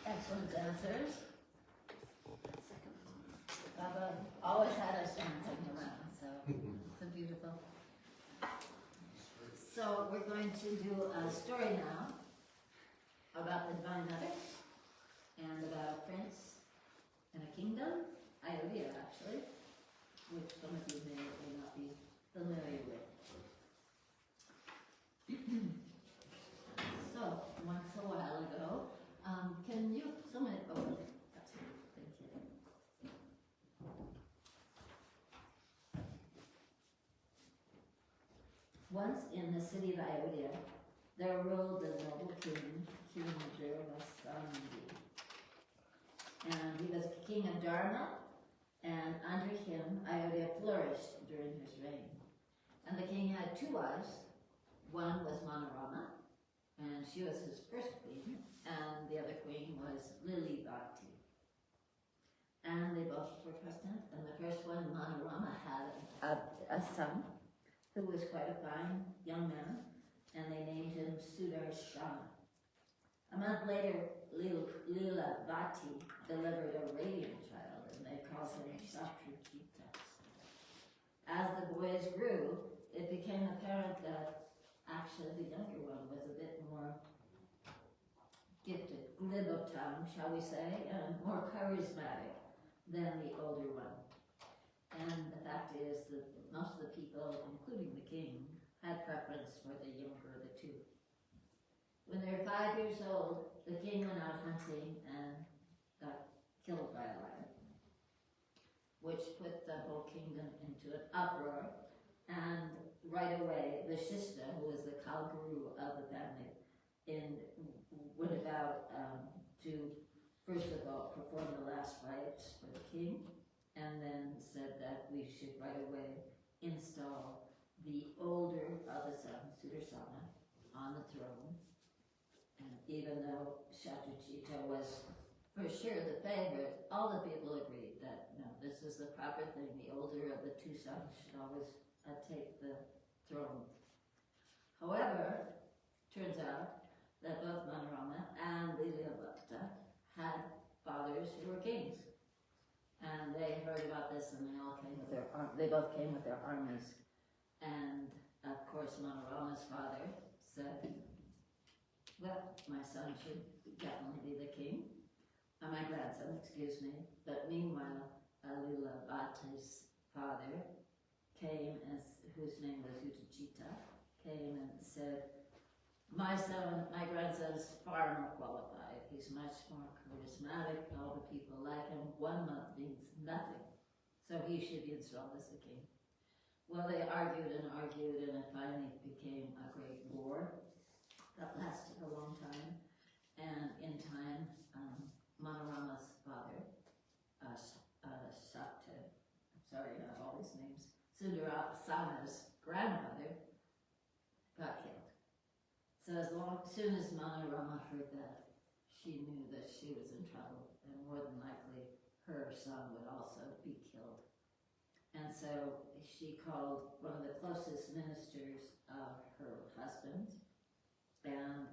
Excellent dancers. Baba always had us dancing around, so it's beautiful. So we're going to do a story now about the Divine Mother and about a prince and a kingdom, Ayodhya actually, which some of you may or may not be familiar with. So, once a while ago, can you, someone, oh, that's it, thank you. Once in the city of Ayodhya, there ruled a noble king, King Navrtri. And he was king of Dharma, and under him, Ayodhya flourished during his reign. And the king had two wives. One was Manorama, and she was his first queen, and the other queen was Haidakhandi. And they both were pregnant, and the first one, Manorama, had a son who was quite a fine young man, and they named him Ashram. A month later, Haidakhandi delivered a radiant child, and they called him Navrtri. As the boys grew, it became apparent that actually the younger one was a bit more gifted, glib of tongue, shall we say, and more charismatic than the older one. And the fact is that most of the people, including the king, had preference for the younger of the two. When they were 5 years old, the king went out hunting and got killed by a lion, which put the whole kingdom into an uproar. And right away, the Shista, who was the Kalguru of the family, went about to, first of all, perform the last rites for the king, and then said that we should right away install the older of the sons, Sudarsana, on the throne. And even though Shatrajita was for sure the favorite, all the people agreed that, no, this is the proper thing. The older of the two sons should always take the throne. However, turns out that both Manorama and Lilyavata had fathers who were kings. And they heard about this, and they both came with their armies. And of course, Manorama's father said, well, my son should definitely be the king. My grandson, excuse me. But meanwhile, Lilyavata's father came, whose name was Udajita, came and said, my grandson is far more qualified. He's much more charismatic. All the people like him. 1 month means nothing. So he should be installed as the king. Well, they argued, and it finally became a great war that lasted a long time. And in time, Manorama's father, Sundarasana's grandmother, got killed. So as soon as Manorama heard that, she knew that she was in trouble, and more than likely her son would also be killed. And so she called one of the closest ministers of her husband, and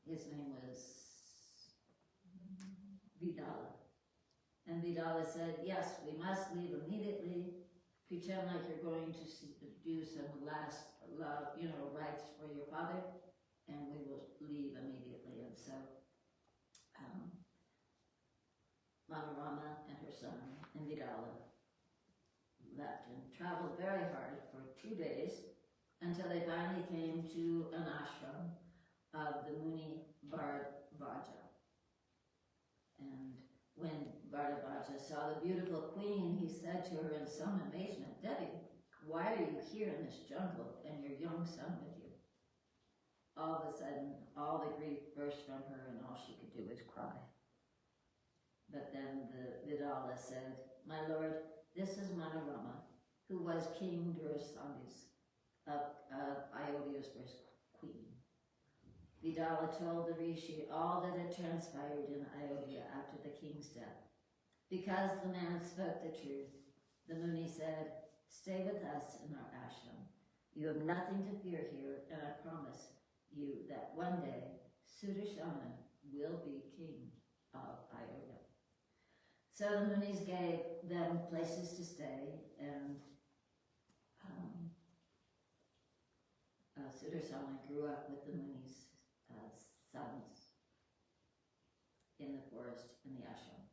his name was Vidala. And Vidala said, yes, we must leave immediately. Pretend like you're going to do some last rites for your father, and we will leave immediately. And so Manorama and her son and Vidala left and traveled very hard for 2 days until they finally came to an ashram of the Muni Bharadvaja. And when Bharadvaja saw the beautiful queen, he said to her in some amazement, Devi, why are you here in this jungle and your young son with you? All of a sudden, all the grief burst from her, and all she could do was cry. But then the Vidala said, my lord, this is Manorama, who was King Durasandi's of Ayodhya's first queen. Vidala told the rishi all that had transpired in Ayodhya after the king's death. Because the man spoke the truth, the Muni said, stay with us in our ashram. You have nothing to fear here, and I promise you that one day Sudarshana will be king of Ayodhya. So the Munis gave them places to stay, and Sudarshana grew up with the Munis' sons in the forest in the ashram.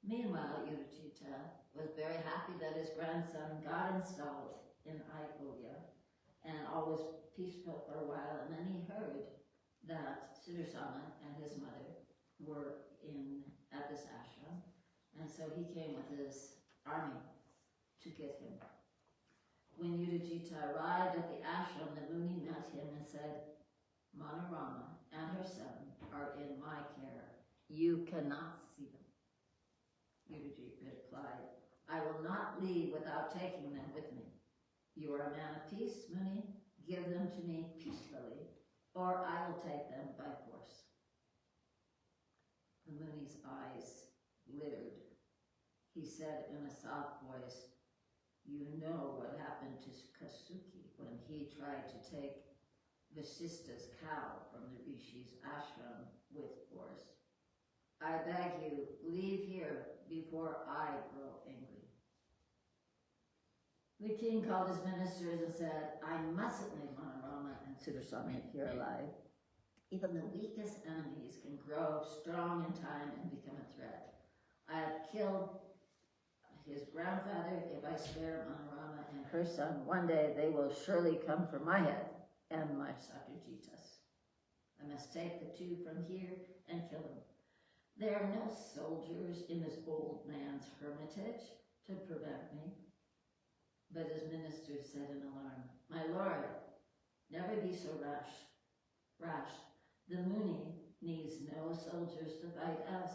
Meanwhile, Udajita was very happy that his grandson got installed in Ayodhya, and all was peaceful for a while, and then he heard that Sudarshana and his mother were at this ashram, and so he came with his army to get him. When Udajita arrived at the ashram, the Muni met him and said, Manorama and her son are in my care. You cannot see them. Udajita replied, I will not leave without taking them with me. You are a man of peace, Muni. Give them to me peacefully, or I will take them by force. The Muni's eyes glittered. He said in a soft voice, you know what happened to Kasuki when he tried to take Vasishtha's cow from the Rishi's ashram with force. I beg you, leave here before I grow angry. The king called his ministers and said, I mustn't leave Manorama and Sudarshana here alive. Even the weakest enemies can grow strong in time and become a threat. I have killed his grandfather. If I spare Manorama and her son, one day they will surely come for my head and my Satyajita's. I must take the two from here and kill them. There are no soldiers in this old man's hermitage to prevent me. But his ministers said in alarm, my lord, never be so rash. The Muni needs no soldiers to fight us.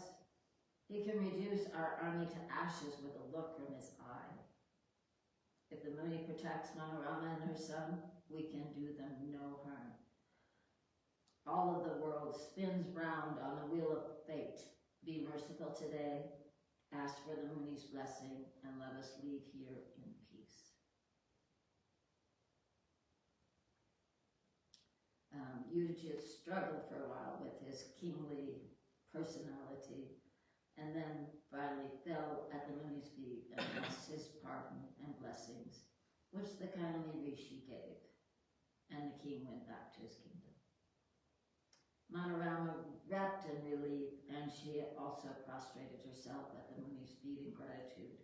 He can reduce our army to ashes with a look from his eye. If the Muni protects Manorama and her son, we can do them no harm. all of the world spins round on the wheel of fate. Be merciful today, ask for the Muni's blessing, and let us leave here in peace. Udajit struggled for a while with his kingly personality, and then finally fell at the Muni's feet and asked his pardon and blessings, which the kindly Rishi gave, and the king went back to his kingdom. Manorama wept in relief, and she also prostrated herself at the Muni's feet in gratitude.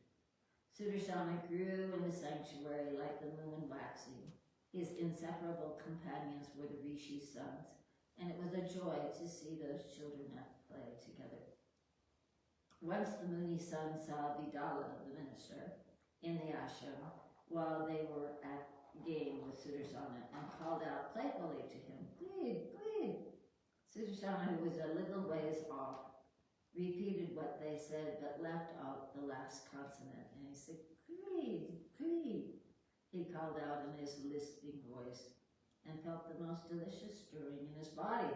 Sudarshana grew in the sanctuary like the moon waxing. His inseparable companions were the Rishi's sons, and it was a joy to see those children at play together. Once the Muni's son saw Vidala, the minister, in the ashram while they were at game with Sudarsana and called out playfully to him, "Plead, plead." Sudarsana, who was a little ways off, repeated what they said but left out the last consonant, and he said, "Plead, plead." He called out in his lisping voice and felt the most delicious stirring in his body.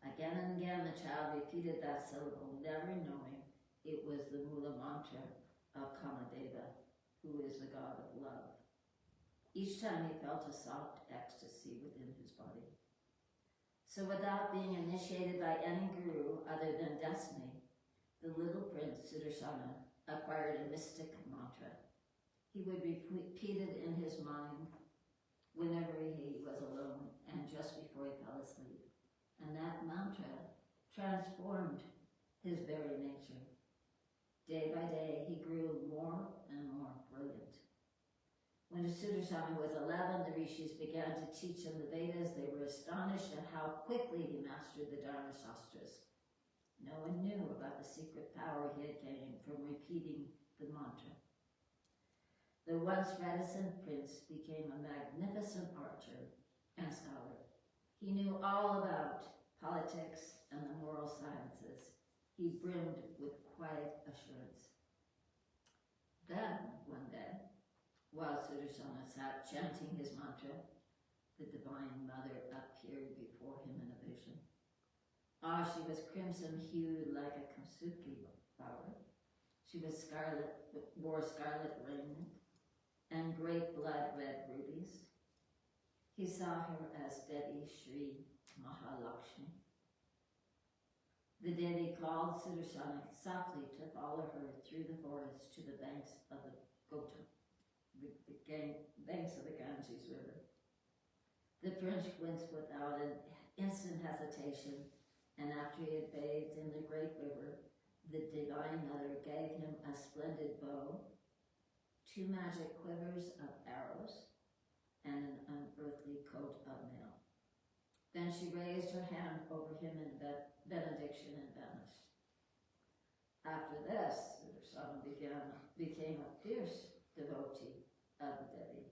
Again and again the child repeated that syllable, never knowing it was the Mula mantra of Kamadeva, who is the god of love. Each time he felt a soft ecstasy within his body. So without being initiated by any guru other than Destiny, the little prince Sudarsana acquired a mystic mantra. He would repeat it in his mind whenever he was alone and just before he fell asleep. And that mantra transformed his very nature. Day by day, he grew more and more brilliant. When Sudarsana was 11, the rishis began to teach him the Vedas. They were astonished at how quickly he mastered the Dharma Shastras. No one knew about the secret power he had gained from repeating the mantra. The once reticent prince became a magnificent archer and scholar. He knew all about politics and the moral sciences. He brimmed with quiet assurance. Then, one day, while Sudarsana sat chanting his mantra, the Divine Mother appeared before him in a vision. She was crimson-hued like a kamsuki flower. She was wore scarlet raiment and great blood-red rubies. He saw her as Devi Shri Mahalakshmi. The Devi called Sudarsana softly to follow her through the forest to the banks of the Gota, banks of the Ganges River. The prince went without an instant hesitation, and after he had bathed in the great river, the Divine Mother gave him a splendid bow, 2 magic quivers of arrows, and an unearthly coat of mail. Then she raised her hand over him in benediction and vanished. After this, Sudarsana became a fierce devotee of the Devi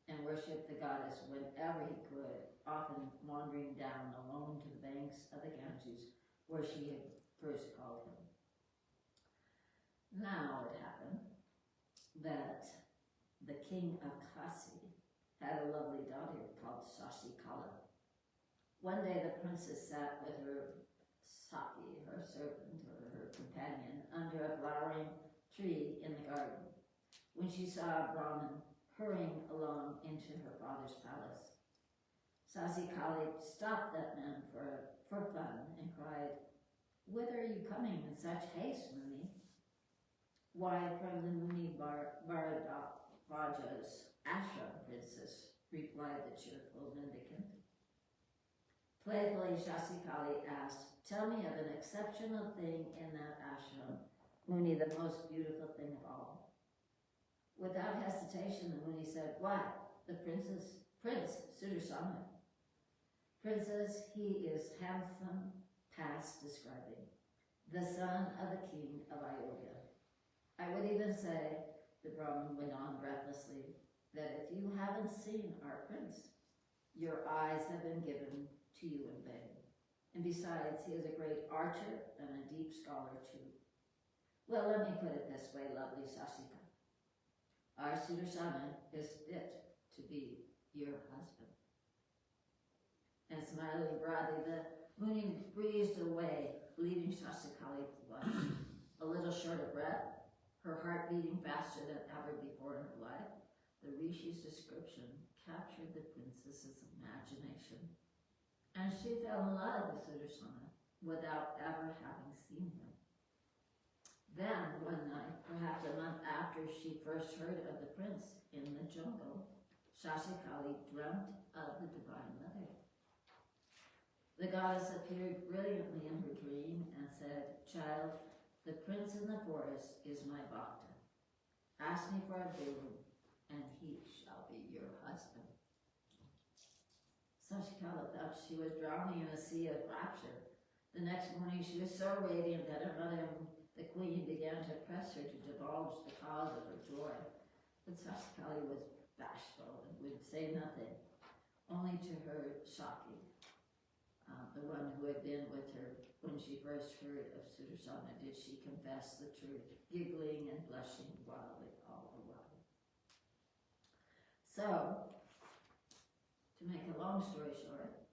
and worshipped the goddess whenever he could, often wandering down alone to the banks of the Ganges where she had first called him. Now it happened that the king of Kasi had a lovely daughter called Shashikala. One day the princess sat with her Saki, her servant or her companion, under a flowering tree in the garden, when she saw a Brahmin hurrying along into her father's palace. Shashikala stopped that man for fun and cried, "Whither are you coming in such haste, Muni?" "Why, from the Muni Bharadvaja's ashram, princess," replied the cheerful mendicant. Playfully, Shashikala asked, "Tell me of an exceptional thing in that ashram, Muni, the most beautiful thing of all." Without hesitation, the Muni said, "Why, the Prince Sudarsana. Princess, he is handsome past describing, the son of the king of Ayodhya. I would even say," the Brahmin went on breathlessly, "that if you haven't seen our prince, your eyes have been given to you in vain. And besides, he is a great archer and a deep scholar too. Well, let me put it this way, lovely Shashika. Our Sudarsana is fit to be your husband." and smiling broadly, the Muni breezed away, leaving Shashikali a little short of breath, her heart beating faster than ever before in her life. The Rishi's description captured the princess's imagination, and she fell in love with Sudarsana without ever having seen him. Then, one night, perhaps a month after she first heard of the prince in the jungle, Shashikali dreamt of the Divine Mother. The goddess appeared brilliantly in her dream and said, "Child, the prince in the forest is my bhakta. Ask me for a boon, and he shall be your husband." Shashikala thought she was drowning in a sea of rapture. The next morning she was so radiant that her mother, the queen, began to press her to divulge the cause of her joy. But Shashikali was bashful and would say nothing. Only to her Shaki, the one who had been with her when she first heard of Sudarsana, did she confess the truth, giggling and blushing wildly all the while. So, to make a long story short,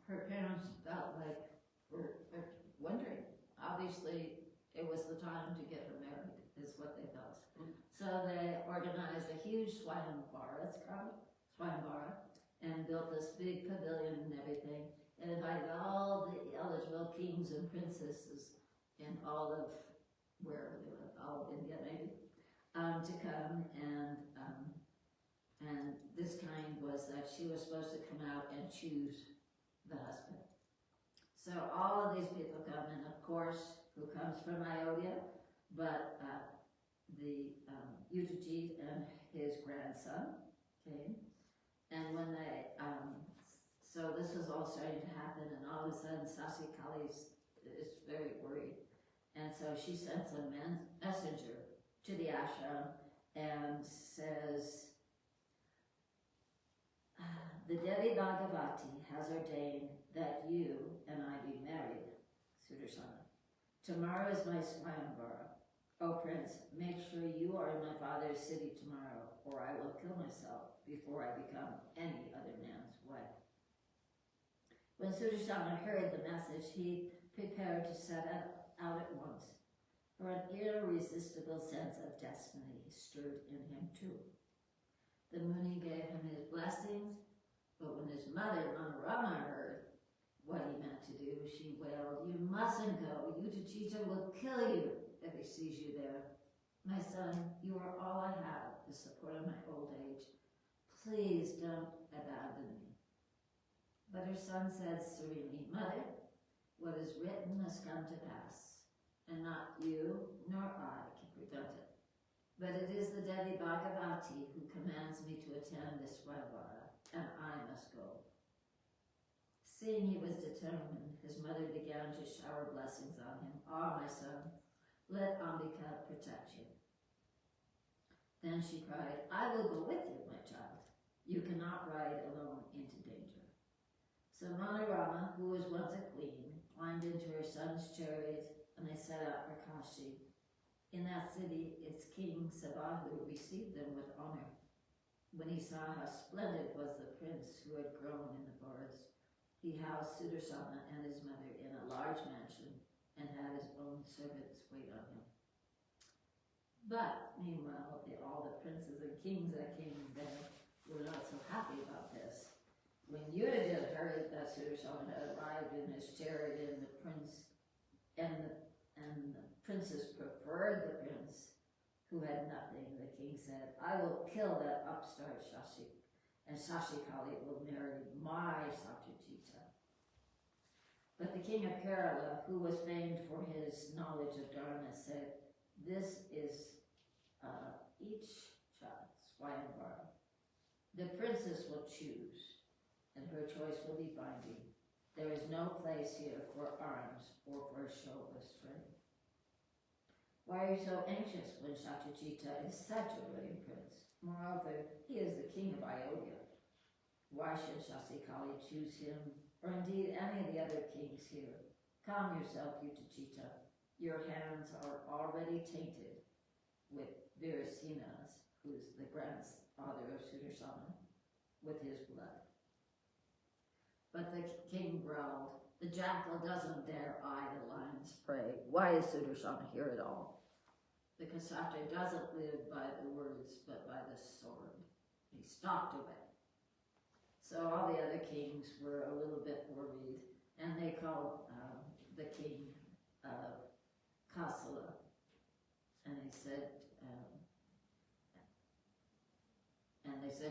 her parents felt like were wondering. Obviously, it was the time to get her married, is what they felt. So they organized a huge Swayambara, it's called Swayambara, and built this big pavilion and everything, and invited all the eligible kings and princesses in all of wherever they lived, all of India maybe, to come, and this kind was that she was supposed to come out and choose the husband. So all of these people come, and of course, who comes from Ayodhya, but the Yuddhajit and his grandson came, and when they, so this was all starting to happen, and all of a sudden Shashikali is very worried, and so she sends a messenger to the ashram and says, "The Devi Bhagavati has ordained that you and I be married, Sudarsana. Tomorrow is my Swayambara. O Prince, make sure you are in my father's city tomorrow, or I will kill myself before I become any other man's wife." When Sudarsana heard the message, he prepared to set out at once, for an irresistible sense of destiny stirred in him too. The Muni gave him his blessings, but when his mother, Manorama, heard what he meant to do, she wailed, "You mustn't go. Yuddhajita will kill you if he sees you there. My son, you are all I have, the support of my old age. Please don't abandon me." But her son said serenely, "Mother, what is written must come to pass, and not you nor I can prevent it. But it is the Devi Bhagavati who commands me to attend this Swayambara, and I must go." Seeing he was determined, his mother began to shower blessings on him. "Ah, my son, let Ambika protect you." Then she cried, "I will go with you, my child. You cannot ride alone into danger." So Manorama, who was once a queen, climbed into her son's chariot, and they set out for Kashi. In that city, its king, Sabahu, received them with honor. When he saw how splendid was the prince who had grown in the forest, he housed Sudarsana and his mother in a large mansion and had his own servants wait on him. But meanwhile, all the princes and kings that came there were not so happy about this. When Yuddhajit heard that Sudarsana had arrived in his chariot and the princess preferred the prince who had nothing, the king said, "I will kill that upstart Shashi, and Shashikali will marry my Satyajita." But the king of Kerala, who was famed for his knowledge of Dharma, said, "This is each Swayambara. The princess will choose, and her choice will be binding. There is no place here for arms or for a show of strength. Why are you so anxious when Satyajita is such a brilliant prince? Moreover, he is the king of Ayodhya. Why should Shashikali choose him, or indeed any of the other kings here? Calm yourself, Yuddhajita. Your hands are already tainted with Virasina's, who is the grandfather of Sudarsana, with his blood." But the king growled, "The jackal doesn't dare eye the lion's prey. Why is Sudarsana here at all? The Kshatriya doesn't live by the words, but by the sword." He stalked away. So all the other kings were a little bit worried, and they called the king of Kasala, and they said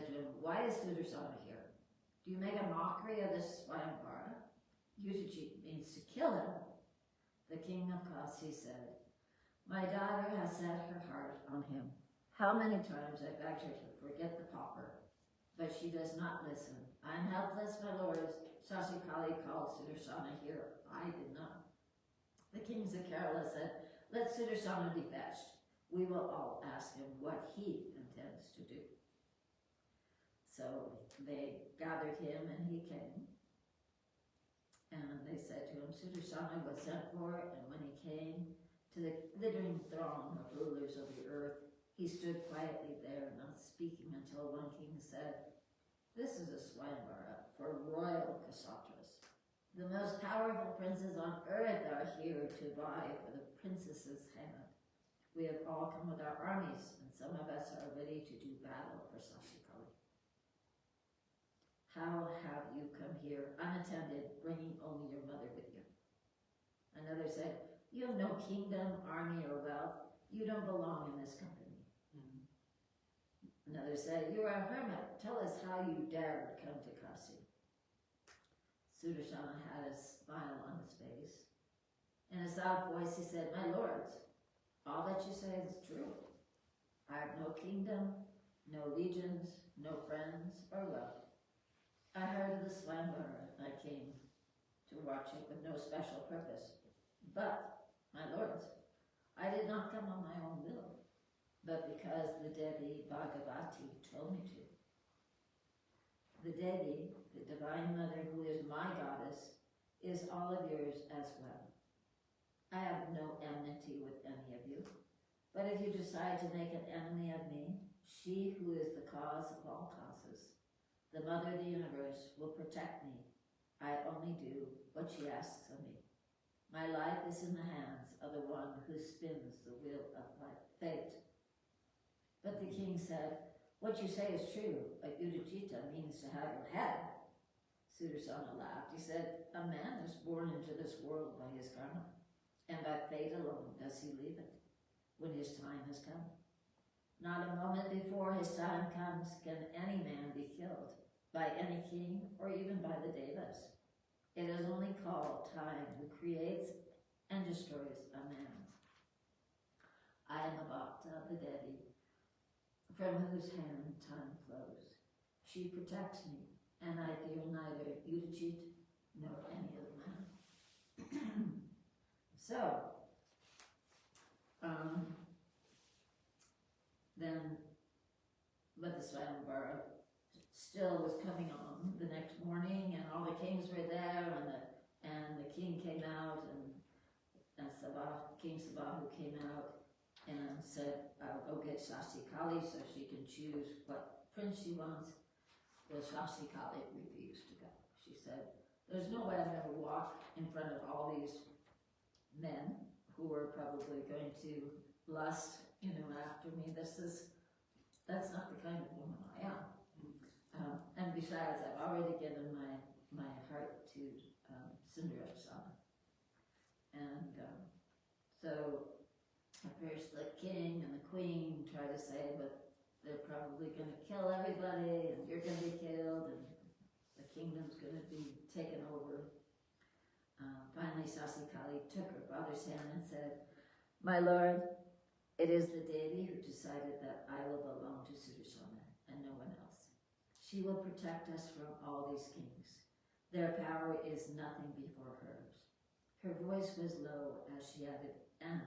to him, "Why is Sudarsana here? Do you make a mockery of this Swayamvara? Yudhishthira means to kill him." The king of Kasi said, "My daughter has set her heart on him. How many times I begged her to forget the pauper, but she does not listen. I am helpless, my lords. Sasikali called Sudarsana here. I did not." The kings of Kerala said, "Let Sudarsana be fetched. We will all ask him what he intends to do." So they gathered him, and he came. And they said to him, "Sudarsana was sent for, and when he came to the glittering throng of rulers of the earth, he stood quietly there, not speaking, until one king said, 'This is a Swayamvara for royal Kshatras. The most powerful princes on earth are here to vie for the princess's hand. We have all come with our armies, and some of us are ready to do battle for Sasikali. How have you come here unattended, bringing only your mother with you?' Another said, 'You have no kingdom, army, or wealth. You don't belong in this company.' Another said, 'You are a hermit. Tell us how you dared come to Kasi.' Sudarsana had a smile on his face. In a soft voice he said, 'My lords, all that you say is true. I have no kingdom, no legions, no friends or wealth. I heard of the Swayamvara and I came to watch it with no special purpose. But, my lords, I did not come on my own will, but because the Devi Bhagavati told me to. The Devi, the Divine Mother who is my goddess, is all of yours as well. I have no enmity with any of you, but if you decide to make an enemy of me, she who is the cause of all causes, the Mother of the universe, will protect me. I only do what she asks of me. My life is in the hands of the one who spins the wheel of fate.' But the king said, 'What you say is true, but Yudhishthira means to have your head.' Sudarsana laughed. He said, 'A man is born into this world by his karma, and by fate alone does he leave it when his time has come. Not a moment before his time comes can any man be killed by any king or even by the devas. It is only called time who creates and destroys a man. I am Bhakta, the Devi, from whose hand time flows. She protects me, and I fear neither Yudhishthira nor any other man.'" So, then, but the Swayamvara still was coming on the next morning, and all the kings were there, and the king came out, and King Sabahu came out and said, "I'll go get Sasikali so she can choose what prince she wants." Well, Sasikali refused to go. She said, "There's no way I'm going to walk in front of all these men who are probably going to lust, after me. That's not the kind of woman I am. And besides, I've already given my heart to Sundarasana." And so at first the king and the queen try to say, "But they're probably going to kill everybody, and you're going to be killed, and the kingdom's going to be taken over." Finally, Sasikali took her father's hand and said, "My lord, it is the Devi who decided that I will belong to Sudarsana and no one else. She will protect us from all these kings. Their power is nothing before hers." Her voice was low as she added, "And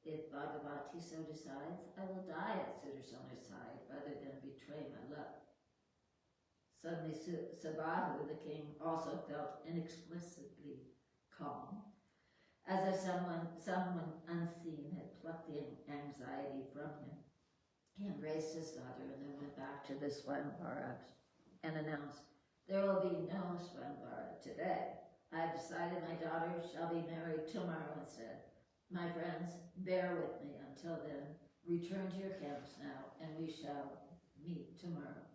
if Bhagavati so decides, I will die at Sudarsana's side rather than betray my love." Suddenly Sabahu, the king, also felt inexplicably calm, as if someone unseen had plucked the anxiety from him. He embraced his daughter and then went back to the Swayamvara and announced, There will be no Swanbar today. I have decided my daughter shall be married tomorrow instead. My friends, bear with me until then. Return to your camps now, and we shall meet tomorrow.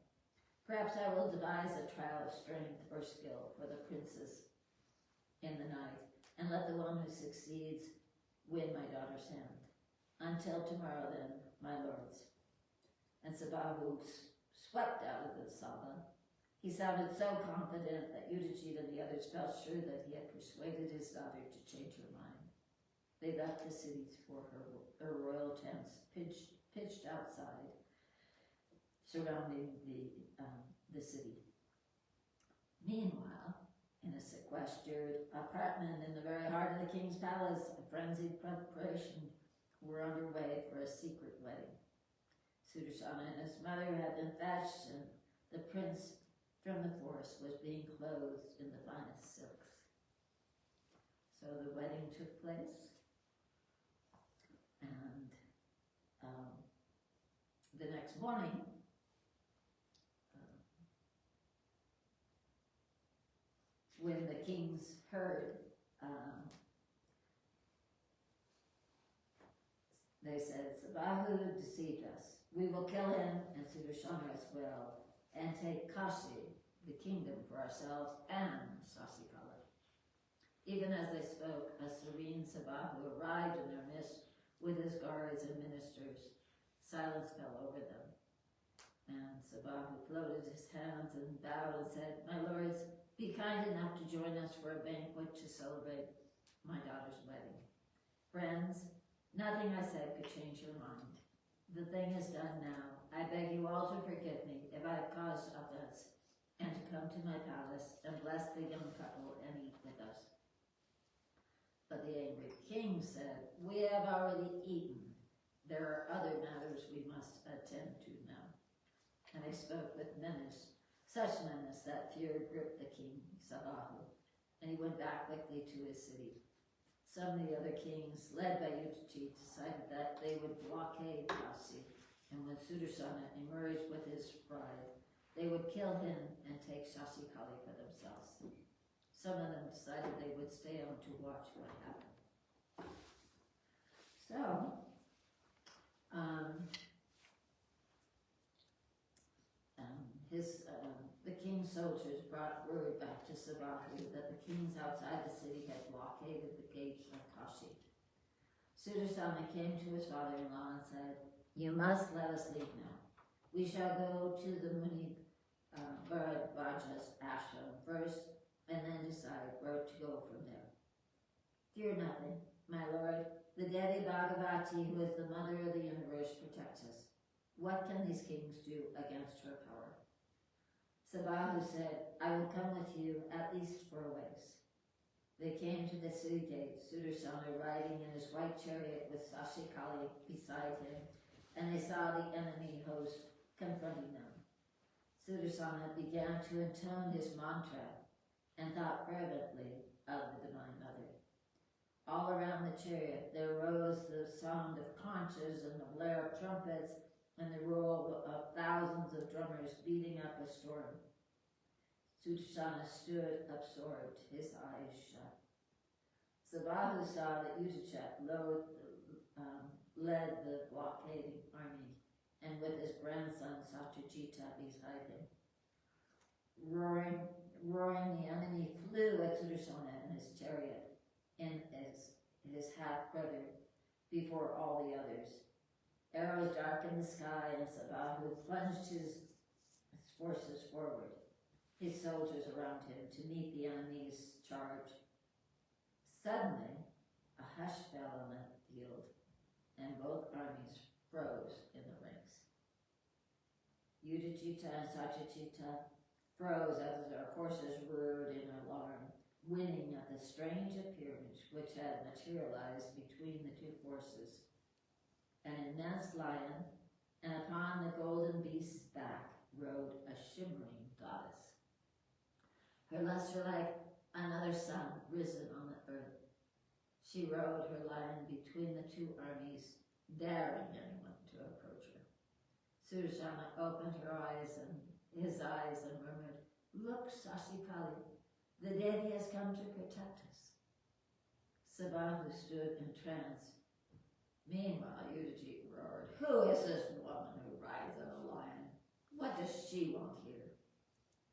Perhaps I will devise a trial of strength or skill for the princess in the night, and let the one who succeeds win my daughter's hand. Until tomorrow then, my lords. And Sabahu swept out of the Saba. He sounded so confident that Udajit and the others felt sure that he had persuaded his daughter to change her mind. They left the cities for her royal tents pitched outside, surrounding the city. Meanwhile, in a sequestered apartment in the very heart of the king's palace, a frenzied preparation were underway for a secret wedding. Sudarsana and his mother had been fetched, and the prince from the forest was being clothed in the finest silks. So the wedding took place, and the next morning, when the kings heard, they said, Sabahu deceived us. We will kill him, and Sudarshana as well, and take Kashi, the kingdom, for ourselves, and Sasikala. Even as they spoke, a serene Sabahu arrived in their midst with his guards and ministers. Silence fell over them. And Sabahu floated his hands and bowed and said, My lords, be kind enough to join us for a banquet to celebrate my daughter's wedding. Friends, nothing I said could change your mind. The thing is done now. I beg you all to forgive me if I have caused offense, and to come to my palace and bless the young couple and eat with us. But the angry king said, We have already eaten. There are other matters we must attend to now. And he spoke with menace, such menace that fear gripped the king, Sabahu, and he went back quickly to his city. Some of the other kings, led by Udajit, decided that they would blockade Kasi, and when Sudarsana emerged with his bride, they would kill him and take Sasikali for themselves. Some of them decided they would stay on to watch what happened. So, the king's soldiers brought word back to Sabahu that the kings outside the city had blockaded the gates of Kashi. Sudarsana came to his father-in-law and said, You must let us leave now. We shall go to the Muni Bharadvaja's ashram first, and then decide where to go from there. Fear nothing, my lord. The Devi Bhagavati, who is the mother of the universe, protects us. What can these kings do against her power? Sabahu said, I will come with you at least for a ways. They came to the city gate, Sudarsana riding in his white chariot with Sasikali beside him, and they saw the enemy host confronting them. Sudarsana began to intone his mantra and thought fervently of the Divine Mother. All around the chariot there rose the sound of conches and the blare of trumpets and the roll of thousands of drummers beating up a storm. Sudarsana stood absorbed, his eyes shut. Sabahu saw that Udajit led the blockading army, and with his grandson Satyajita beside him. Roaring, the enemy flew at Sudarsana and his chariot, and his half-brother before all the others. Arrows darkened the sky, and Sabahu plunged his forces forward, his soldiers around him, to meet the enemy's charge. Suddenly, a hush fell on the field, and both armies froze in the ranks. Udajita and Satyajita froze as their horses roared in alarm, winning at the strange appearance which had materialized between the two forces. An immense lion, and upon the golden beast's back rode a shimmering goddess. Her luster like another sun risen on the earth. She rode her lion between the two armies, daring anyone to approach her. Sudarsana opened his eyes and murmured, Look, Sasipali, the Devi has come to protect us. Sabahu stood in trance. Meanwhile, Udajit roared, "Who is this woman who rides on a lion? What does she want here?"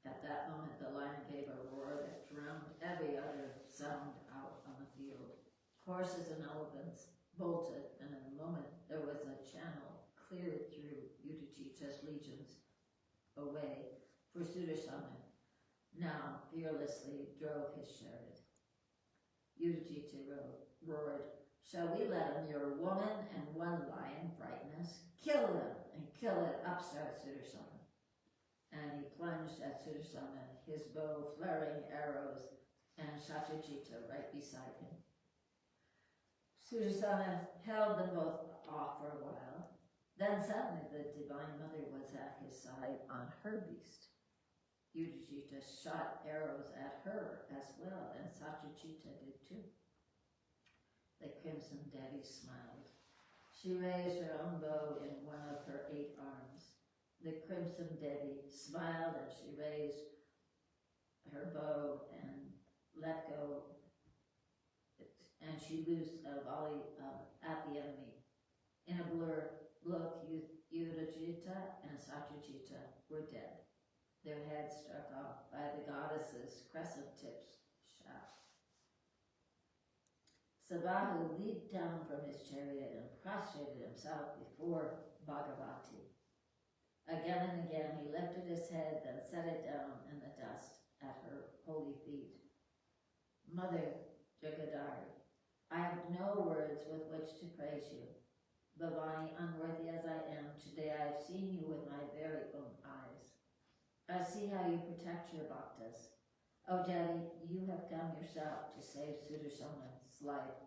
At that moment, the lion gave a roar that drowned every other sound out on the field. Horses and elephants bolted, and in a moment there was a channel cleared through Udajita's legions away, for Sudarsana now fearlessly drove his chariot. Udajita roared, "Shall we let a mere woman and one lion frighten us? Kill them, and kill it!" Upstart Sudarsana. And he plunged at Sudarsana, his bow flaring arrows, and Shatrajita right beside him. Sudarsana held them both off for a while. Then suddenly the Divine Mother was at his side on her beast. Udajita shot arrows at her as well, and Satyajita did too. The Crimson Devi smiled. She raised her own bow in one of her 8 arms. The Crimson Devi smiled, and she raised her bow and let go, and she loosed a volley at the enemy. In a blur, both Udajita and Satyajita were dead, their heads struck off by the goddess's crescent-tipped shaft. Sabahu leaped down from his chariot and prostrated himself before Bhagavati. Again and again he lifted his head, then set it down in the dust at her holy feet. "Mother Jagadhari, I have no words with which to praise you. Bhavani, unworthy as I am, today I have seen you with my very own eyes. I see how you protect your bhaktas. O Devi, you have come yourself to save Sudarsana's life.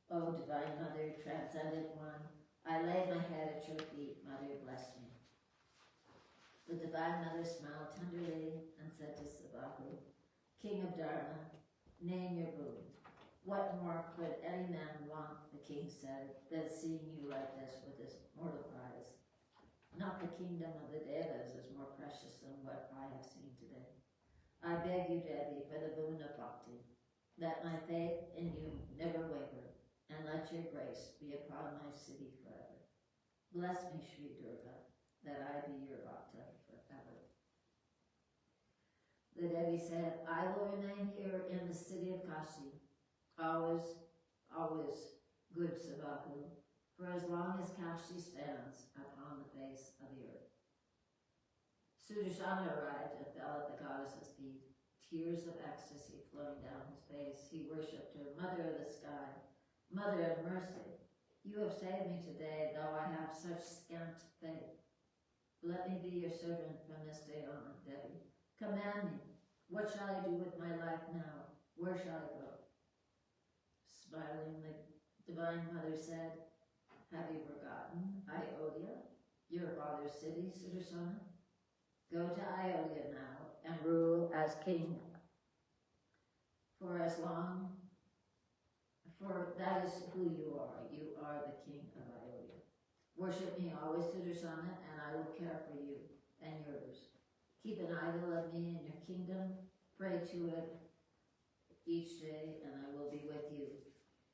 O Divine Mother, Transcendent One, I lay my head at your feet. Mother, bless me." The Divine Mother smiled tenderly and said to Sabahu, "King of Dharma, name your boon. What more could any man want," the king said, "than seeing you like this with this mortal prize? Not the kingdom of the Devas is more precious than what I have seen today. I beg you, Devi, for the boon of bhakti. Let my faith in you never waver, and let your grace be upon my city forever. Bless me, Sri Durga, that I be your bhakta forever." The Devi said, "I will remain here in the city of Kashi, always, always, good Sabahu, for as long as Kashi stands upon the face of the earth." Sudarsana arrived and fell at the goddess's feet, tears of ecstasy flowing down his face. He worshipped her, "Mother of the sky, Mother of mercy, you have saved me today, though I have such scant faith. Let me be your servant from this day on, Devi. Command me, what shall I do with my life now? Where shall I go?" Smiling, the Divine Mother said, "Have you forgotten Ayodhya, your father's city, Sudarsana? Go to Ayodhya now and rule as king for that is who you are. You are the king of Ayodhya. Worship me always, Sudarsana, and I will care for you and yours. Keep an idol of me in your kingdom. Pray to it each day, and I will be with you.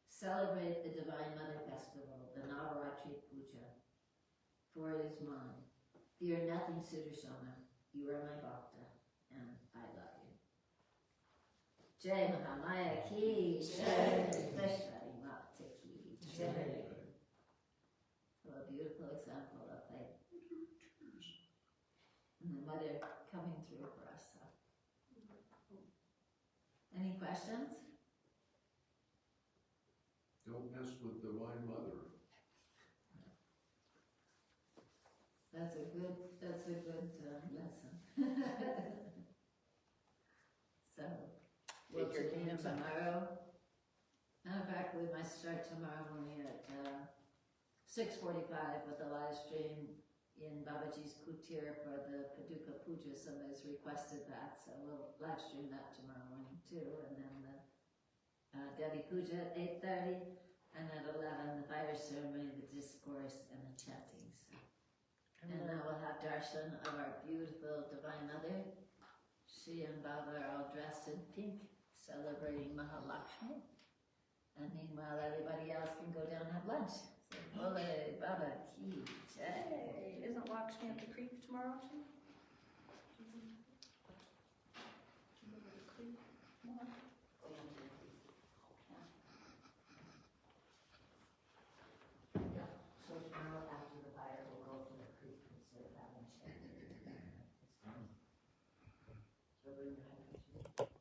Celebrate the Divine Mother Festival, the Navrtri Puja, for it is mine. Fear nothing, Sudarsana. You are my bhakta, and I love you." Jai Mahamaya ki Jai, Vishwari Mata ki Jai. So a beautiful example of faith. And the Mother coming through for us. So. Any questions? Don't mess with Divine Mother. That's a good lesson. So, we'll begin tomorrow. Matter of fact, we might start tomorrow morning at 6:45 with a live stream in Babaji's Kutir for the Paduka Puja. Somebody's requested that, so we'll live stream that tomorrow morning too. And then the Devi Puja at 8:30, and at 11 the fire ceremony, the discourse, and the chanting. So. And now we'll have darshan of our beautiful Divine Mother She and Baba are all dressed in pink, celebrating Mahalakshmi. And meanwhile, everybody else can go down and have lunch. So, Bole Baba Ki Jai. Isn't Lakshmi at the creek tomorrow too? Yeah, so tomorrow after the fire, we'll go to the creek instead of having Chanting. So bring your handkerchief.